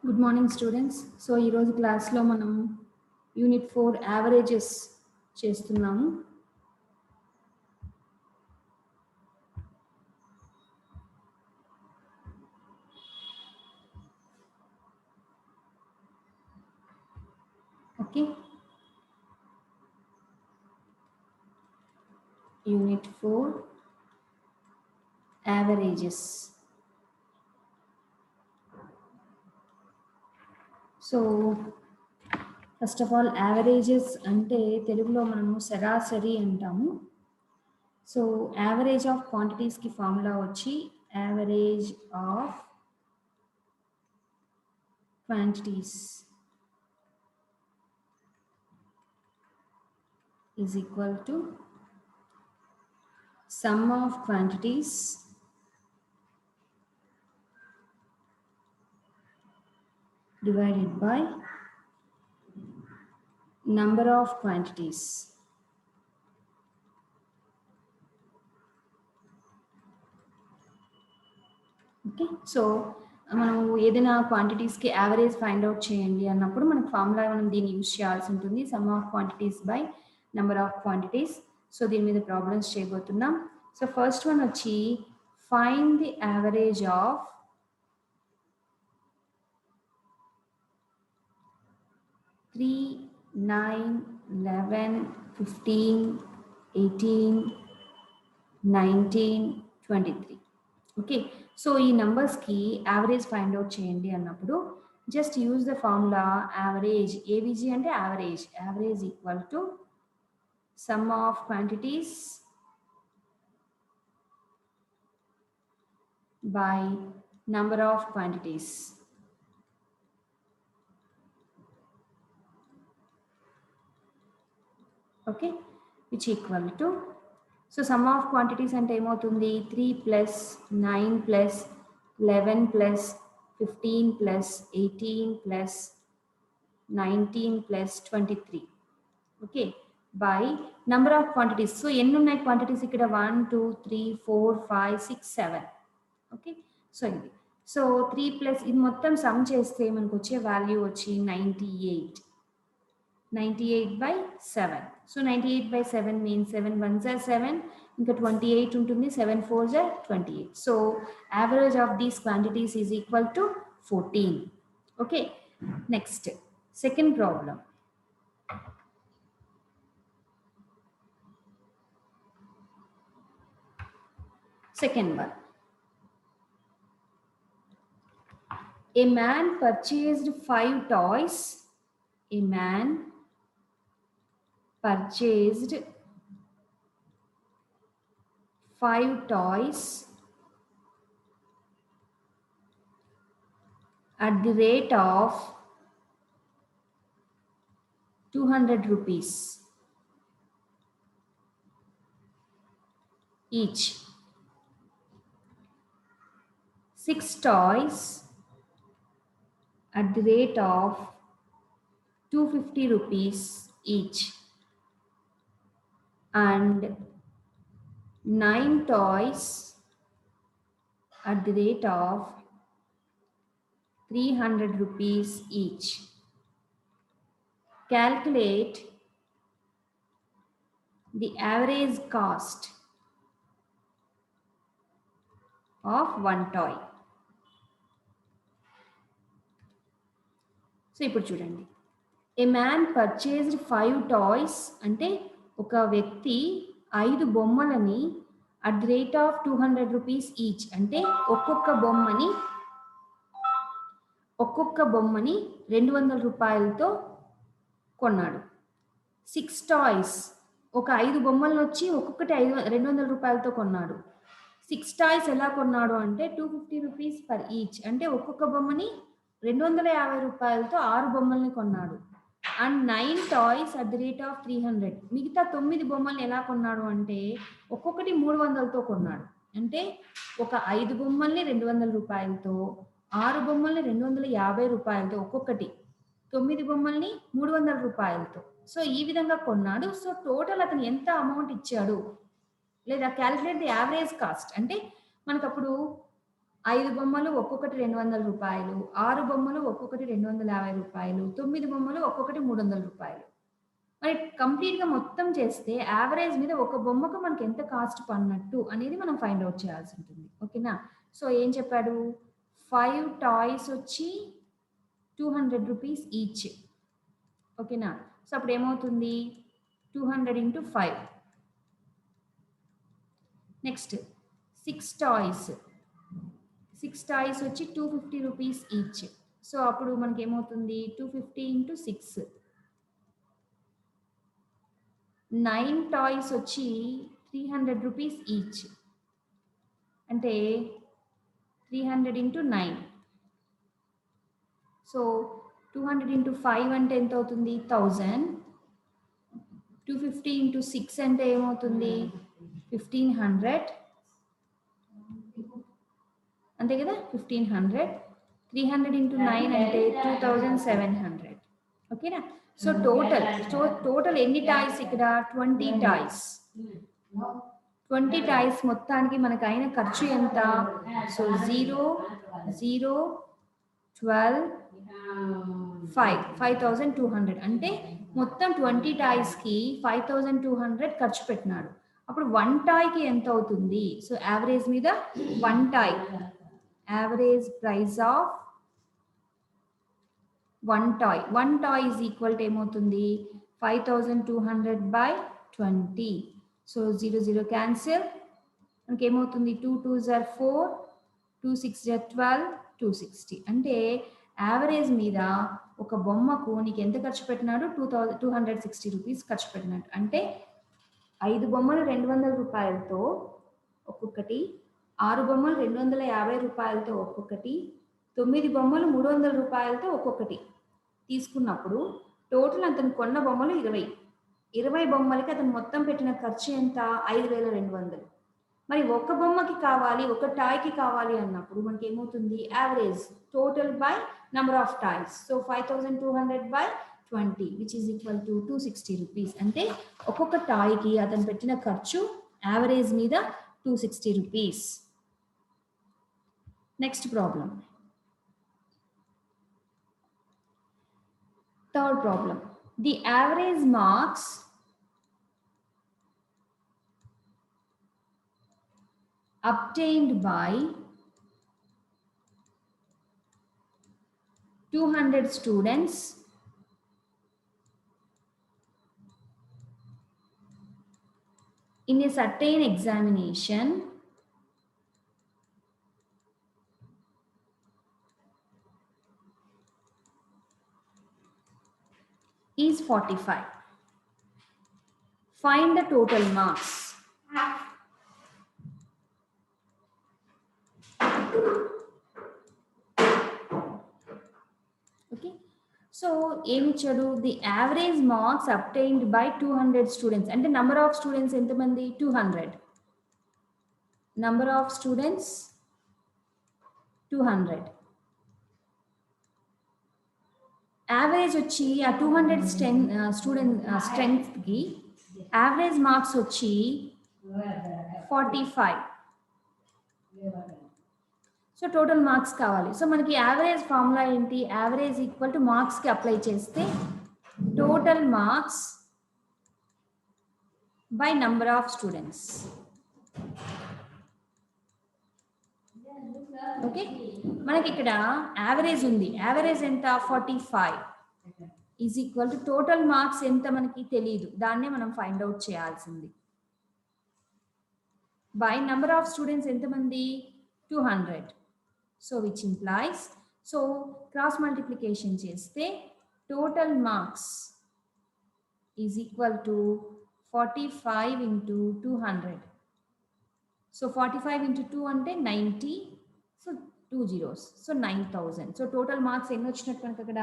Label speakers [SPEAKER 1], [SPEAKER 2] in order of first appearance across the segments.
[SPEAKER 1] Good morning students. So ఈరోజు క్లాస్లో మనం యూనిట్ 4 యావరేజెస్ చేస్తున్నాము. Okay, unit 4 averages. So first of all averages అంటే తెలుగులో మనము సరాసరి అంటాము. సో యావరేజ్ ఆఫ్ క్వాంటిటీస్కి ఫార్ములా వచ్చి average of quantities is equal to sum of quantities divided by number of quantities. Okay, so మనం ఏదైనా క్వాంటిటీస్కి యావరేజ్ ఫైండ్ అవుట్ చేయండి అన్నప్పుడు మనకు ఫార్ములా మనం దీన్ని యూజ్ చేయాల్సి ఉంటుంది, sum of quantities by number of quantities. So దీని మీద ప్రాబ్లమ్స్ చేయబోతున్నాం. సో ఫస్ట్ వన్ వచ్చి find the average of 3, 9, 11, 15, 18, 19, 23. Okay, so ఈ నంబర్స్కి యావరేజ్ ఫైండ్ అవుట్ చేయండి అన్నప్పుడు just use the formula average. AVG అంటే average. Average equal to sum of quantities by number of quantities. Okay, which equal to, so sum of quantities అంటే ఏమవుతుంది, 3 plus 9 plus 11 plus 15 plus 18 plus 19 plus 23. Okay, by number of quantities. So ఎన్ని ఉన్నాయి quantities ఇక్కడ, 1 2 3 4 5 6 7. Okay, so ఇది. So 3 plus ఇది మొత్తం some చేస్తే మనకు వచ్చే వాల్యూ వచ్చి 98. 98 by 7. So 98 by 7 means 7 1s are 7, ఇంకా 28 ఉంటుంది, 7 4s are 28. So average of these quantities is equal to 14. Okay, next second problem. Second one, a man purchased 5 toys. A man purchased 5 toys at the rate of 200 rupees each. 6 toys at the rate of 250 rupees each, and 9 toys at the rate of 300 rupees each. Calculate the average cost of one toy. So ఇప్పుడు చూడండి, ఏ man purchased 5 toys అంటే ఒక వ్యక్తి 5 బొమ్మలని at the rate of 200 rupees each అంటే ఒక్కొక్క బొమ్మని 200 రూపాయలతో కొన్నాడు. 6 టాయ్స్, ఒక 5 బొమ్మలను వచ్చి ఒక్కొక్కటి 200 రూపాయలతో కొన్నాడు. 6 టాయ్స్ ఎలా కొన్నాడు అంటే 250 రూపీస్ పర్ ఈచ్ అంటే ఒక్కొక్క బొమ్మని 250 రూపాయలతో 6 బొమ్మల్ని కొన్నాడు. And 9 toys at the rate of 300, మిగతా 9 బొమ్మల్ని ఎలా కొన్నాడు అంటే ఒక్కొక్కటి 300తో కొన్నాడు. అంటే ఒక 5 బొమ్మల్ని 200 రూపాయలతో, 6 బొమ్మల్ని 250 రూపాయలతో, ఒక్కొక్కటి 9 బొమ్మల్ని 300 రూపాయలతో. సో ఈ విధంగా కొన్నాడు. సో టోటల్ అతను ఎంత అమౌంట్ ఇచ్చాడు, లేదా క్యాలిక్యులేట్ ది యావరేజ్ కాస్ట్ అంటే మనకు అప్పుడు 5 బొమ్మలు ఒక్కొక్కటి 200 రూపాయలు, 6 బొమ్మలు ఒక్కొక్కటి 250 రూపాయలు, 9 బొమ్మలు ఒక్కొక్కటి 300 రూపాయలు. మరి కంప్లీట్‌గా మొత్తం చేస్తే యావరేజ్ మీద ఒక బొమ్మకు మనకి ఎంత కాస్ట్ పడినట్టు అనేది మనం ఫైండ్ ఔట్ చేయాల్సి ఉంటుంది. ఓకేనా? సో ఏం చెప్పాడు? 5 టాయ్స్ వచ్చి 200 రూపీస్ ఈచ్. ఓకేనా? సో అప్పుడు ఏమవుతుంది? 200 ఇంటూ 5. Next 6 toys. 6 టాయ్స్ వచ్చి 250 రూపీస్ ఈచ్. సో అప్పుడు మనకి ఏమవుతుంది? 250 ఇంటూ 6. 9 టాయ్స్ వచ్చి 300 రూపీస్ ఈచ్. అంటే 300 ఇంటూ 9. సో 200 ఇంటూ 5 అంటే ఎంత అవుతుంది? 1000. 250 ఇంటూ 6 అంటే ఏమవుతుంది? 1500. అంతే కదా? 1500. 300 ఇంటూ 9 అంటే 2700. ఓకేనా? సో టోటల్ ఎన్ని టాయ్స్ ఇక్కడ? 20 టాయ్స్. 20 టాయ్స్ మొత్తానికి మనకు అయిన ఖర్చు ఎంత? సో 0, 0, 12, 5, 5200. అంటే మొత్తం 20 టాయ్స్కి 5200 ఖర్చు పెట్టినాడు. అప్పుడు 1 టాయ్కి ఎంత అవుతుంది? సో యావరేజ్ మీద 1 toy, average price of 1 toy. 1 toy is equal to ఏమవుతుంది? 5200 బై 20. So 0, 0 cancel. మనకి ఏమవుతుంది? 2 2s are 4, 2 6s are 12, 260. అంటే యావరేజ్ మీద ఒక బొమ్మకు నీకు ఎంత ఖర్చు పెట్టినాడు? 260 రూపీస్ ఖర్చు పెట్టినాడు. అంటే 5 బొమ్మలు 200 రూపాయలతో ఒక్కొక్కటి, 6 బొమ్మలు 250 రూపాయలతో ఒక్కొక్కటి, 9 బొమ్మలు 300 రూపాయలతో ఒక్కొక్కటి తీసుకున్నప్పుడు టోటల్ అతను కొన్న బొమ్మలు 20. 20 బొమ్మలకి అతను మొత్తం పెట్టిన ఖర్చు ఎంత? 5200. మరి ఒక బొమ్మకి కావాలి, ఒక టాయ్కి కావాలి అన్నప్పుడు మనకి ఏమవుతుంది? Average total by number of toys. So 5200 by 20 which is equal to 260 rupees. అంటే ఒక్కొక్క టాయ్కి అతను పెట్టిన ఖర్చు యావరేజ్ మీద 260 rupees. Next problem. Third problem. The average marks obtained by 200 students in a certain examination is 45. Find the total marks. Okay. So, ఏమిచ్చాడు? The average marks obtained by 200 students. అంటే number of students ఎంతమంది? 200. Number of students 200. Average వచ్చి ఆ 200 student స్ట్రెంగ్త్కి average marks వచ్చి 45. So total marks కావాలి. సో మనకి average formula ఏంటి? Average equal to మార్క్స్కి అప్లై చేస్తే total marks by number of students. Okay, మనకి ఇక్కడ యావరేజ్ ఉంది. యావరేజ్ ఎంత? 45 is equal to total marks ఎంత మనకి తెలియదు, దాన్నే మనం ఫైండ్ అవుట్ చేయాల్సింది. బై నంబర్ ఆఫ్ స్టూడెంట్స్ ఎంతమంది? 200. So which implies, so cross multiplication చేస్తే total marks is equal to 45 into 200. So 45 into 2 అంటే 90. So 2 zeros. So 9000. So total marks ఎన్ని వచ్చినట్టు మనకి అక్కడ?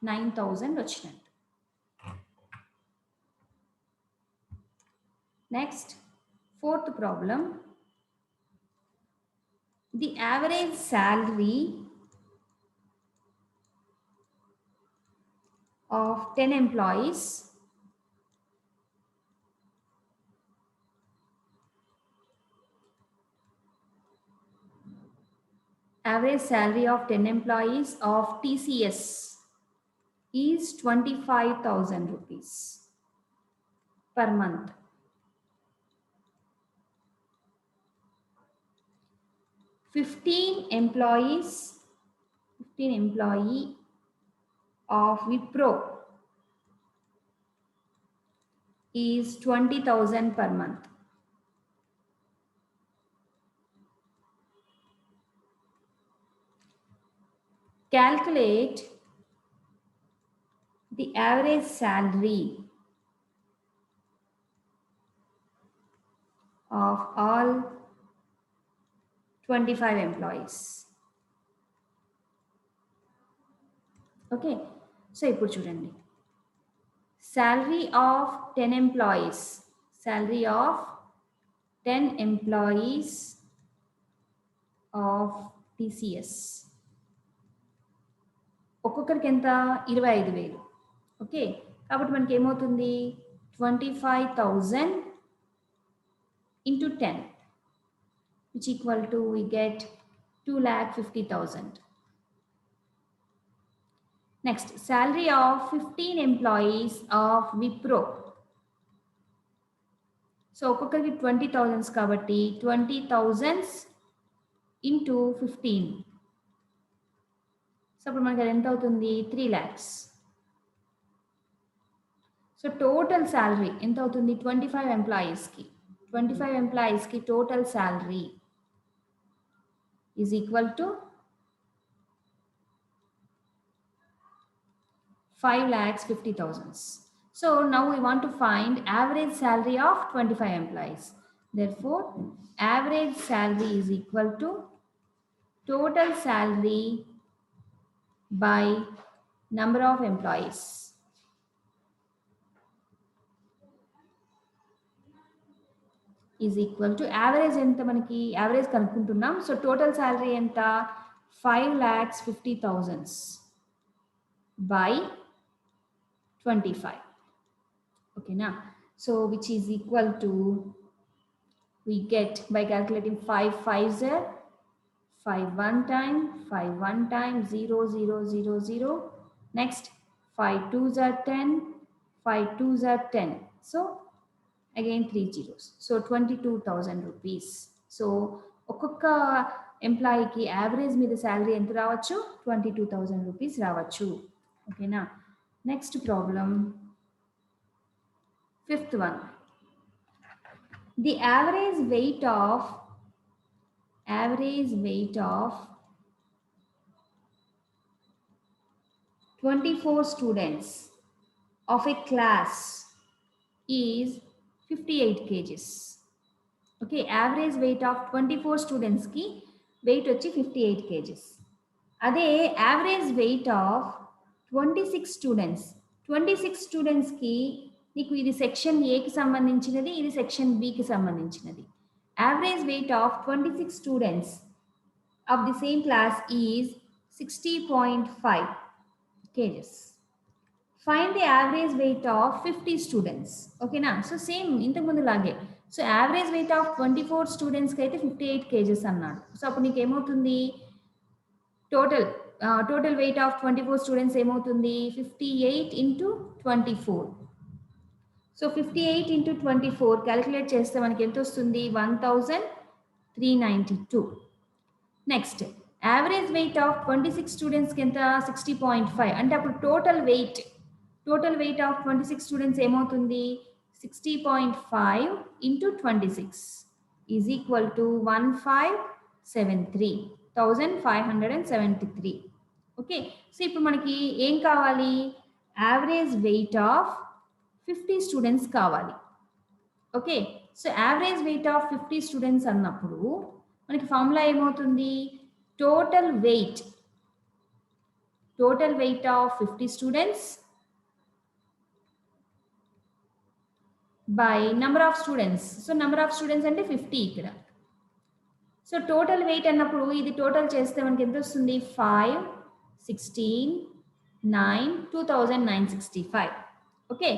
[SPEAKER 1] 9000 వచ్చినట్టు. Next, fourth problem. The average salary of 10 employees average salary of 10 employees of TCS is 25,000 rupees per month. 15 employee of Wipro is 20,000 per month. Calculate the average salary of all 25 employees. Okay, so ఇప్పుడు చూడండి, salary of 10 employees, salary of 10 employees of TCS ఒక్కొక్కరికి ఎంత 25,000. Okay, కాబట్టి మనకి ఏమవుతుంది 25,000 into 10 which equal to we get 2,50,000. Next, salary of 15 employees of Wipro. So ఒక్కొక్కరికి 20,000 కాబట్టి 20,000 into 15. So అప్పుడు మనకి అది ఎంత అవుతుంది 3 lakhs. సో టోటల్ శాలరీ ఎంత అవుతుంది 25 ఎంప్లాయీస్కి total salary is equal to 5,50,000. So now we want to find average salary of 25 employees. Therefore, average salary is equal to total salary by number of employees. Is equal to average enta manaki average kanukuntunnam. So total salary enta 5,50,000 by 25. Okay na, so which is equal to, we get by calculating 5 5s are 5 1 time 0 0 0 0. Next 5 2s are 10, 5 2s are 10, so again 3 zeros, so 22,000 rupees. So ఒక్కొక్క ఎంప్లాయీకి average మీద salary ఎంత రావచ్చు 22,000 rupees రావచ్చు. ఓకేనా, next problem, fifth one. The average weight of 24 students of a class is 58 kgs. Okay, average weight of 24 students ki weight వచ్చి 58 kgs. అదే average weight of 26 students కి నీకు ఇది సెక్షన్ A కి సంబంధించినది, ఇది సెక్షన్ B కి సంబంధించినది. Average weight of 26 students of the same class is 60.5 kgs. Find the average weight of 50 students. Okay na, so same ఇంతకు ముందు లాగే. So average weight of 24 students కి అయితే 58 kgs అన్నాడు. సో అప్పుడు నీకు ఏమవుతుంది total weight of 24 students ఏమవుతుంది 58 into 24. సో 58 into 24 క్యాలిక్యులేట్ చేస్తే మనకి ఎంత వస్తుంది 1,392. నెక్స్ట్ యావరేజ్ వెయిట్ ఆఫ్ 26 స్టూడెంట్స్కి ఎంత 60.5, అంటే అప్పుడు టోటల్ వెయిట్ ఆఫ్ 26 స్టూడెంట్స్ ఏమవుతుంది 60.5 into 26 is equal to 1,573. Okay, so ఇప్పుడు మనకి ఏం కావాలి యావరేజ్ వెయిట్ ఆఫ్ 50 స్టూడెంట్స్ కావాలి. Okay, so average weight of 50 students అన్నప్పుడు మనకి ఫార్ములా ఏమవుతుంది total weight of 50 students by number of students. So number of students అంటే 50 ఇక్కడ. సో టోటల్ వెయిట్ అన్నప్పుడు ఇది టోటల్ చేస్తే మనకి ఎంత వస్తుంది 5 16 9 2,965. Okay,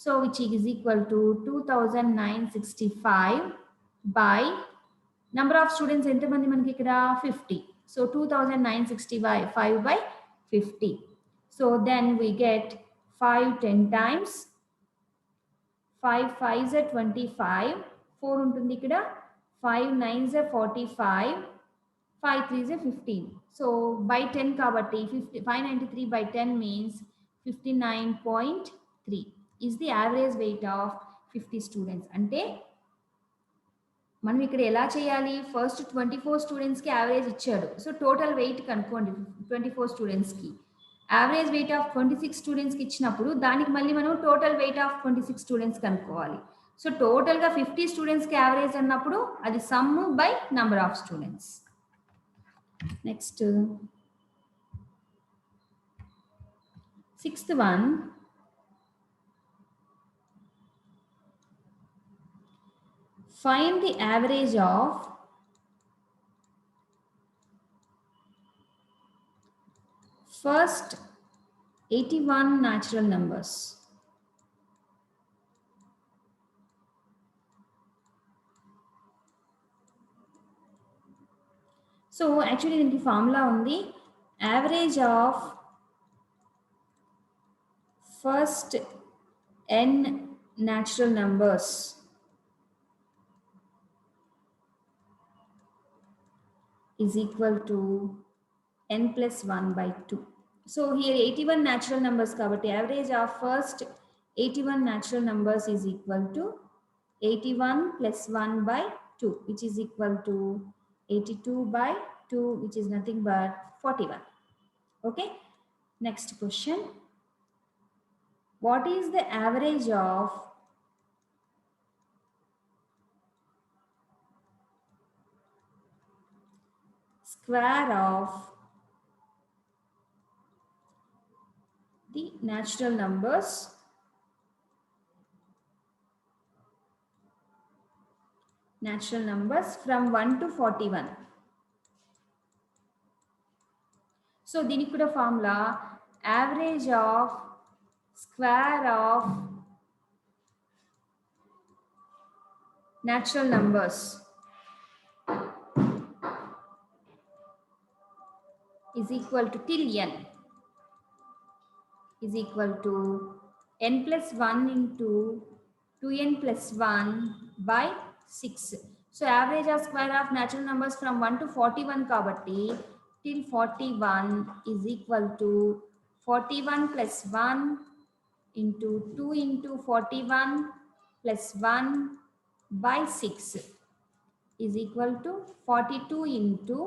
[SPEAKER 1] so which is equal to 2,965 by number of students ఎంత మంది మనకి ఇక్కడ 50. So 2965 by 50. So then we get 5 10 times. 5 5s are 25. 4 ఉంటుంది ఇక్కడ. 5 9s are 45. 5 3s are 15. So by 10 kabatti 593 by 10 means 59.3 is the average weight of 50 students. అంటే మనం ఇక్కడ ఎలా చేయాలి? ఫస్ట్ 24 స్టూడెంట్స్కి యావరేజ్ ఇచ్చాడు. సో టోటల్ వెయిట్ కనుక్కోండి 24 స్టూడెంట్స్కి. యావరేజ్ వెయిట్ ఆఫ్ 26 స్టూడెంట్స్కి ఇచ్చినప్పుడు దానికి మళ్ళీ మనం టోటల్ వెయిట్ ఆఫ్ 26 స్టూడెంట్స్ కనుక్కోవాలి. సో టోటల్గా 50 స్టూడెంట్స్కి యావరేజ్ అన్నప్పుడు అది sum by number of students. Next 6th one. Find the average of first 81 natural numbers. So actually దీనికి ఫార్ములా ఉంది. Average of first n natural numbers is equal to n plus 1 by 2. So here 81 natural numbers kabatti average of first 81 natural numbers is equal to 81 plus 1 by 2, which is equal to 82 by 2, which is nothing but 41. Okay, next question. What is the average of square of the natural numbers from 1 to 41? So దీనికి కూడా formula average of square of natural numbers is equal to till n is equal to n plus 1 into 2n plus 1 by 6. So average of square of natural numbers from 1 to 41 kabatti till 41 is equal to 41 plus 1 into 2 into 41 plus 1 by 6 is equal to 42 into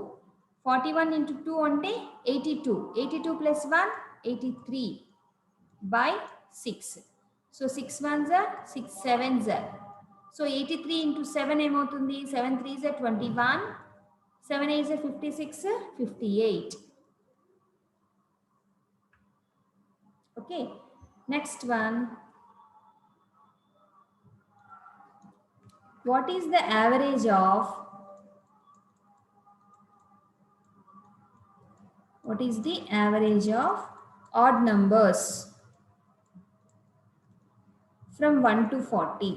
[SPEAKER 1] 41 into 2 ante 82. 82 plus 1 83 by 6. So 6 ones are 6 sevens are. So 83 into 7 ఏమవుతుంది? 7 3s are 21. 7 8s are 56, 58. Okay, next one. What is the average of odd numbers from 1 to 40?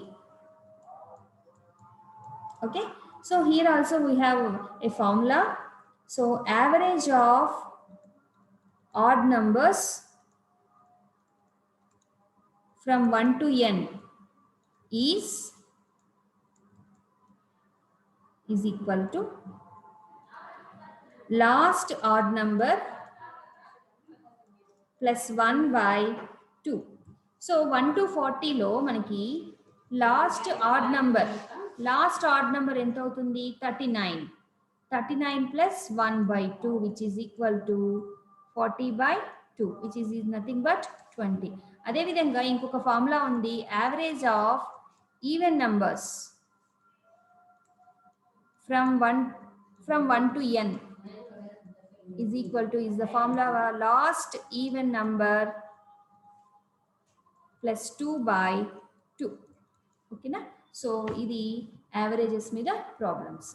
[SPEAKER 1] Okay, so here also we have a formula. So average of odd numbers from 1 to n is equal to last odd number plus 1 by 2. So 1 to 40 లో మనకి last odd number ఎంత అవుతుంది? 39. 39 plus 1 by 2, which is equal to 40 by 2, which is nothing but 20. అదే విధంగా ఇంకొక formula ఉంది. Average of even numbers from 1 to n is equal to, is the formula last even number plus 2 by 2. Okay na? So ఇది averages మీద problems.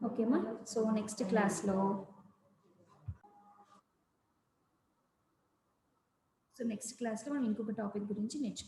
[SPEAKER 1] Okay ma? So next class లో మనం ఇంకొక topic గురించి నేర్చుకుందాం.